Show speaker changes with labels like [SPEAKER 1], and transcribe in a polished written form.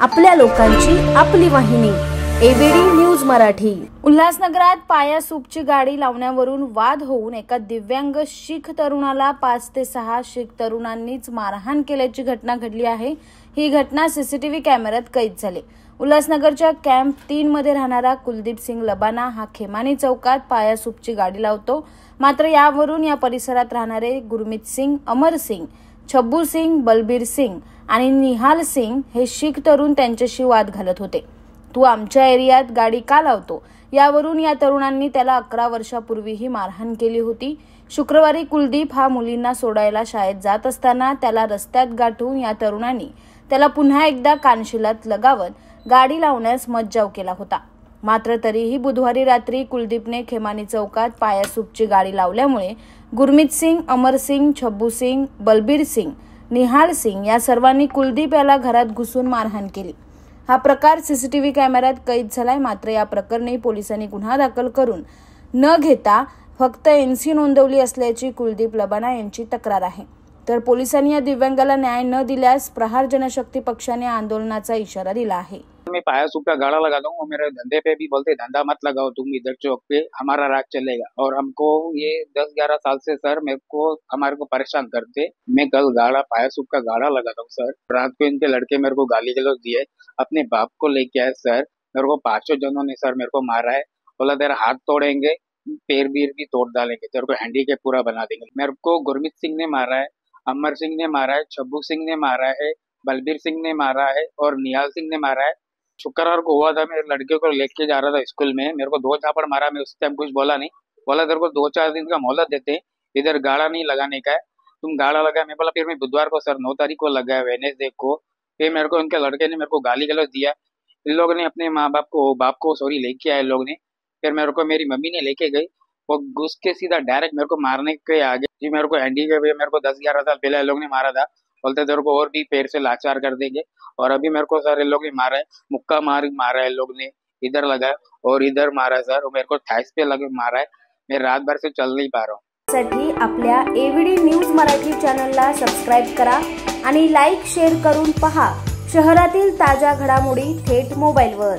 [SPEAKER 1] आपल्या लोकांची आपली वाहिनी एबीडी न्यूज मराठी। उल्हासनगरात पाया सूपची गाडी लावण्यावरून वाद होऊन एका दिव्यांग शीख तरुणाला 5 ते 6 शीख तरुणांनीच मारहाण केल्याची घटना घडली आहे। ही घटना सीसीटीव्ही कॅमेऱ्यात कैद झाली। उल्हासनगरच्या कॅम्प 3 मध्ये राहणारा कुलदीप सिंग लबाना हा खेमानी चौकात पाया सूपची गाडी लावतो। मात्र यावरून या परिसरात राहणारे गुरमीत सिंग, अमर सिंग, छब्बू सिंग, बलबीर सिंग आणि निहाल सिंग हे शीख तरुण त्यांच्याशी वाद घालत होते। तू आमच्या एरियात गाडी का लावतो, यावरून या तरुणांनी त्याला 11 वर्षापूर्वीही मारहाण केली होती। शुक्रवारी कुलदीप हा मुलींना सोडायला शाळेत जात असताना त्याला रस्त्यात गाठून या तरुणांनी त्याला पुन्हा एकदा कानशिलात लगावत गाडी लावण्यास मज्जाव केला होता। मात्र तरीही बुधवारी रात्री कुलदीपने खेमानी चौकात पाया सूपची गाडी लावल्यामुळे गुरमीत सिंग, अमर सिंग, छब्बू सिंग, बलबीर सिंग, निहाल सिंग या सर्वांनी कुलदीप याला घरात घुसून मारहाण केली। हा प्रकार सीसीटीव्ही कॅमेऱ्यात कैद झालाय। मात्र या प्रकरणी पोलिसांनी गुन्हा दाखल करून न घेता फक्त एनसी नोंदवली असल्याची कुलदीप लबाना यांची तक्रार आहे। तर पोलिसांनी या दिव्यांगाला न्याय न दिल्यास प्रहार जनशक्ती पक्षाने आंदोलनाचा इशारा दिला आहे।
[SPEAKER 2] मैं पाया सूप का गाड़ा लगाता हूँ और मेरे धंधे पे भी बोलते धंधा मत लगाओ तुम इधर चौक पे, हमारा राज चलेगा। और हमको ये 10-11 साल से सर हमारे को परेशान करते। मैं कल पाया सूप का गाड़ा लगाता हूँ सर। रात को इनके लड़के मेरे को गाली गलौज दिए, अपने बाप को लेके आए सर। मेरे को 5 जनों ने सर मेरे को मारा है, बोला तेरा हाथ तोड़ेंगे, पैर भी तोड़ डालेंगे, तेरे को हैंडीकैप पूरा बना देंगे। मेरे को गुरमीत सिंह ने मारा है, अमर सिंह ने मारा है, छब्बू सिंह ने मारा है, बलबीर सिंह ने मारा है और निहाल सिंह ने मारा है। शुक्रवार को हुआ था, मेरे लड़के को लेके जा रहा था स्कूल में, मेरे को 2 झापड़ मारा। मैं उस टाइम कुछ बोला नहीं, बोला तेरे को 2-4 दिन का मोहलत देते हैं, इधर गाड़ा नहीं लगाने का है, तुम गाड़ा लगाया। मैं बोला फिर मैं बुधवार को सर 9 तारीख को लगाया, वेडनेसडे को। फिर मेरे को उनके लड़के ने मेरे को गाली गलौज दिया। इन लोगों ने अपने बाप को सॉरी लेके आए लोग ने। फिर मेरे को मेरी मम्मी ने लेके गई, वो घुस के सीधा डायरेक्ट मेरे को मारने के आगे जी मेरे को हैंडीकैप, मेरे को 10-11 साल पहले लोग ने मारा था, बोलते तेरे को और भी पैर से लाचार कर देंगे। और अभी मेरे को सर इन लोग ने मारा है, मुक्का मारा है लोग ने, इधर लगाया और इधर मारा है सर, और मेरे को थाइस पे लगे मारा है। मैं रात भर से चल नहीं पा रहा हूँ।
[SPEAKER 1] साठी आपल्या एबीडी न्यूज मराठी चॅनलला सबस्क्राइब करा आणि लाईक शेअर करून पहा शहरातील ताज्या घडामोडी थेट मोबाईलवर।